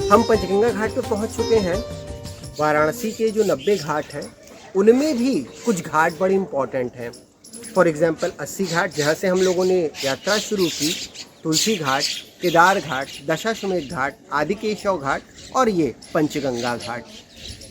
हम पंचगंगा घाट पे पहुंच चुके हैं। वाराणसी के जो 90 घाट हैं उनमें भी कुछ घाट बड़े इम्पॉर्टेंट हैं। फॉर एग्जांपल 80 घाट जहाँ से हम लोगों ने यात्रा शुरू की, तुलसी घाट, केदार घाट, दशाश्वमेध घाट, आदिकेशव घाट और ये पंचगंगा घाट।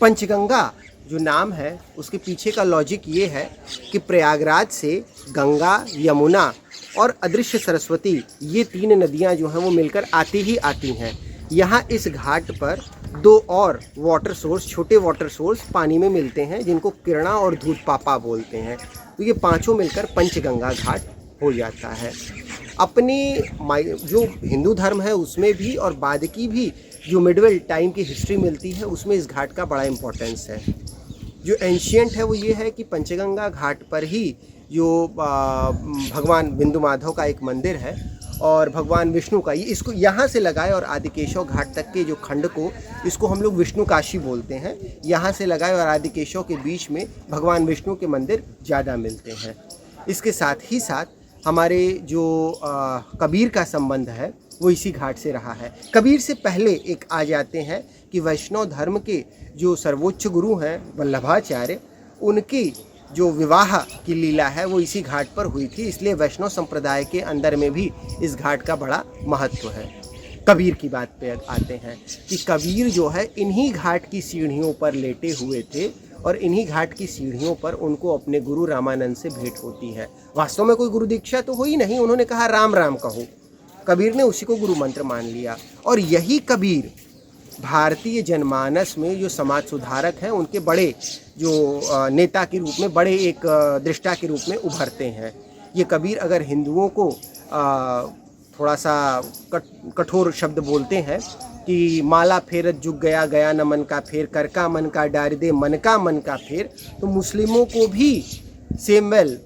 पंचगंगा जो नाम है उसके पीछे का लॉजिक ये है कि प्रयागराज से गंगा, यमुना और अदृश्य सरस्वती ये 3 नदियाँ जो हैं वो मिलकर आती ही आती हैं। यहाँ इस घाट पर 2 और वाटर सोर्स, छोटे वाटर सोर्स पानी में मिलते हैं जिनको किरणा और धूधपापा बोलते हैं। तो ये पांचों मिलकर पंचगंगा घाट हो जाता है। अपनी जो हिंदू धर्म है उसमें भी और बाद की भी जो मिडवेल टाइम की हिस्ट्री मिलती है उसमें इस घाट का बड़ा इम्पोर्टेंस है। जो एंशियंट है वो ये है कि पंचगंगा घाट पर ही जो भगवान बिंदु माधव का एक मंदिर है और भगवान विष्णु का, ये इसको यहाँ से लगाए और आदिकेशव घाट तक के जो खंड को, इसको हम लोग विष्णु काशी बोलते हैं, यहाँ से लगाए और आदिकेशव के बीच में भगवान विष्णु के मंदिर ज़्यादा मिलते हैं। इसके साथ ही साथ हमारे जो कबीर का संबंध है वो इसी घाट से रहा है। कबीर से पहले एक आ जाते हैं कि वैष्णव धर्म के जो सर्वोच्च गुरु हैं वल्लभाचार्य, उनकी जो विवाह की लीला है वो इसी घाट पर हुई थी, इसलिए वैष्णव संप्रदाय के अंदर में भी इस घाट का बड़ा महत्व है। कबीर की बात पे आते हैं कि कबीर जो है इन्हीं घाट की सीढ़ियों पर लेटे हुए थे और इन्हीं घाट की सीढ़ियों पर उनको अपने गुरु रामानंद से भेंट होती है। वास्तव में कोई गुरु दीक्षा तो हुई नहीं, उन्होंने कहा राम राम कहो। कबीर ने उसी को गुरु मंत्र मान लिया और यही कबीर भारतीय जनमानस में जो समाज सुधारक हैं उनके बड़े जो नेता के रूप में, बड़े एक दृष्टा के रूप में उभरते हैं। ये कबीर अगर हिंदुओं को थोड़ा सा कठोर शब्द बोलते हैं कि माला फेरत जुग गया, गया न मन का फेर, कर का मन का डार दे, मन का फेर, तो मुस्लिमों को भी सेम वेल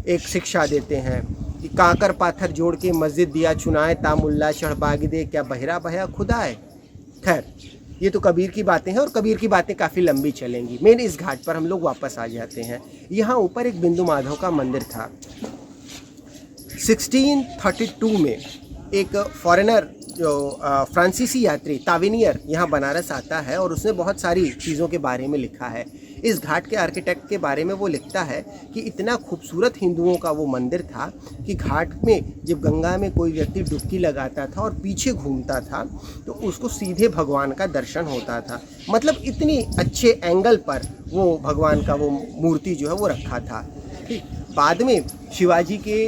एक शिक्षा देते हैं कि काकर पाथर जोड़ के मस्जिद दिया चुनाए, तामुल्ला चढ़ बाग दे, क्या बहरा बहया खुदाए। खैर, ये तो कबीर की बातें हैं और कबीर की बातें काफ़ी लंबी चलेंगी। मेन इस घाट पर हम लोग वापस आ जाते हैं। यहाँ ऊपर एक बिंदु माधव का मंदिर था। 1632 में एक फॉरेनर जो फ्रांसीसी यात्री ताविनियर यहाँ बनारस आता है और उसने बहुत सारी चीज़ों के बारे में लिखा है। इस घाट के आर्किटेक्ट के बारे में वो लिखता है कि इतना खूबसूरत हिंदुओं का वो मंदिर था कि घाट में जब गंगा में कोई व्यक्ति डुबकी लगाता था और पीछे घूमता था तो उसको सीधे भगवान का दर्शन होता था। मतलब इतनी अच्छे एंगल पर वो भगवान का वो मूर्ति जो है वो रखा था। ठीक, बाद में शिवाजी के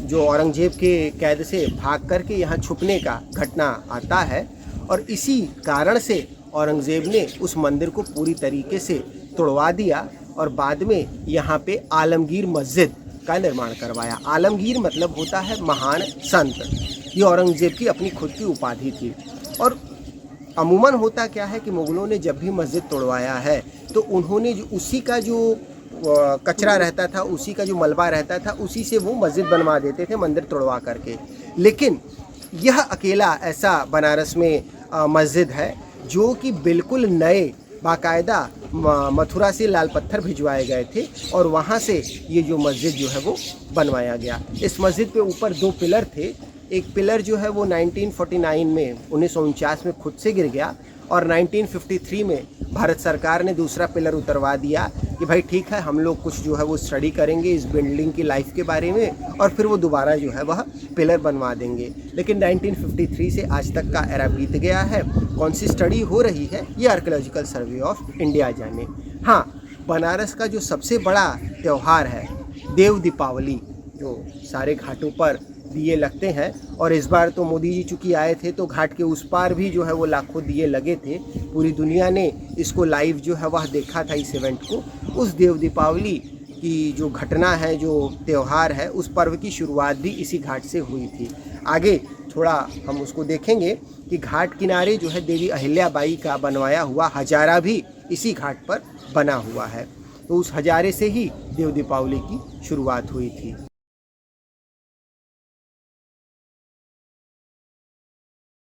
जो औरंगजेब के कैद से भाग करके यहाँ छुपने का घटना आता है और इसी कारण से औरंगजेब ने उस मंदिर को पूरी तरीके से तोड़वा दिया और बाद में यहाँ पे आलमगीर मस्जिद का निर्माण करवाया। आलमगीर मतलब होता है महान संत। ये औरंगजेब की अपनी खुद की उपाधि थी। और अमूमन होता क्या है कि मुग़लों ने जब भी मस्जिद तोड़वाया है तो उन्होंने जो उसी का जो कचरा रहता था, उसी का जो मलबा रहता था, उसी से वो मस्जिद बनवा देते थे मंदिर तोड़वा करके। लेकिन यह अकेला ऐसा बनारस में मस्जिद है जो कि बिल्कुल नए, बाकायदा मथुरा से लाल पत्थर भिजवाए गए थे और वहाँ से ये जो मस्जिद जो है वो बनवाया गया। इस मस्जिद पे ऊपर 2 पिलर थे। एक पिलर जो है वो 1949 में 1949 में खुद से गिर गया और 1953 में भारत सरकार ने दूसरा पिलर उतरवा दिया कि भाई ठीक है, हम लोग कुछ जो है वो स्टडी करेंगे इस बिल्डिंग की लाइफ के बारे में और फिर वो दोबारा जो है वह पिलर बनवा देंगे। लेकिन 1953 से आज तक का एरा बीत गया है। कौन सी स्टडी हो रही है ये आर्कियोलॉजिकल सर्वे ऑफ इंडिया जाने। हाँ, बनारस का जो सबसे बड़ा त्यौहार है देव दीपावली, जो सारे घाटों पर दिए लगते हैं और इस बार तो मोदी जी चूँकि आए थे तो घाट के उस पार भी जो है वो लाखों दिए लगे थे। पूरी दुनिया ने इसको लाइव जो है वह देखा था इस इवेंट को। उस देव दीपावली की जो घटना है, जो त्यौहार है, उस पर्व की शुरुआत भी इसी घाट से हुई थी। आगे थोड़ा हम उसको देखेंगे कि घाट किनारे जो है देवी अहिल्याबाई का बनवाया हुआ हजारा भी इसी घाट पर बना हुआ है। तो उस हजारे से ही देव दीपावली की शुरुआत हुई थी।